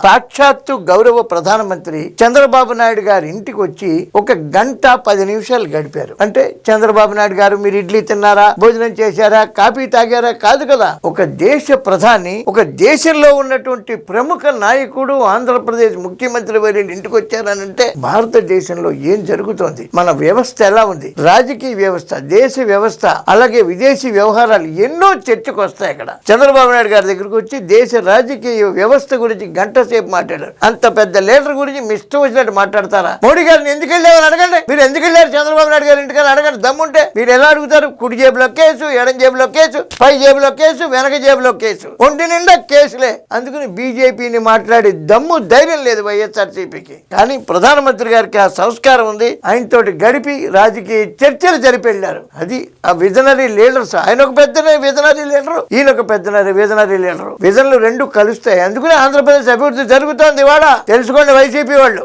సాక్షాత్తు గౌరవ ప్రధానమంత్రి చంద్రబాబు నాయుడు గారి ఇంటికి వచ్చి 1 గంట 10 నిమిషాలు గడిపారు. అంటే చంద్రబాబు నాయుడు గారు మీరు ఇడ్లీ తిన్నారా, భోజనం చేశారా, కాఫీ తాగారా కాదు కదా. ఒక దేశ ప్రధాని, ఒక దేశంలో ఉన్నటువంటి ప్రముఖ నాయకుడు, ఆంధ్రప్రదేశ్ ముఖ్యమంత్రి వారి ఇంటికి వచ్చారనంటే భారతదేశంలో ఏం జరుగుతోంది, మన వ్యవస్థ ఎలా ఉంది, రాజకీయ వ్యవస్థ, దేశ వ్యవస్థ, అలాగే విదేశీ వ్యవహారాలు ఎన్నో చర్చకు వస్తాయి. అక్కడ చంద్రబాబు నాయుడు గారి దగ్గరకు వచ్చి దేశ రాజకీయ వ్యవస్థ గురించి గంట సేపు మాట్లాడారు. అంత పెద్ద లీడర్ గురించి మీ ఇష్టం వచ్చినట్టు మాట్లాడతారా? మోడీ గారిని ఎందుకు వెళ్ళామని అడగండి. మీరు ఎందుకు వెళ్ళారు చంద్రబాబు నాయుడు గారి ఇంటికని అడగండి. దమ్ముంటే మీరు ఎలా అడుగుతారు? కుడి జేబులో కేసు, ఎడం జేబులో కేసు, పై జేబులో కేసు, వెనక జేబులో కేసు, ఒంటి నిండా కేసులే. అందుకని బీజేపీని మాట్లాడే దమ్ము, ధైర్యం లేదు వైఎస్ఆర్సీపీకి. కానీ ప్రధానమంత్రి గారికి ఆ సంస్కారం ఉంది. ఆయనతోటి గడిపి రాజకీయ చర్చలు జరిపి వెళ్ళారు. అది ఆ విజనరీ లీడర్స్. ఆయన ఒక పెద్ద విజనరీ లీడరు, ఈయన ఒక పెద్ద విజనరీ లీడరు. విజన్లు రెండు కలుస్తాయి. అందుకనే ఆంధ్రప్రదేశ్ అభివృద్ధి జరుగుతోంది. ఇవాళ తెలుసుకోండి వైసీపీ వాళ్ళు.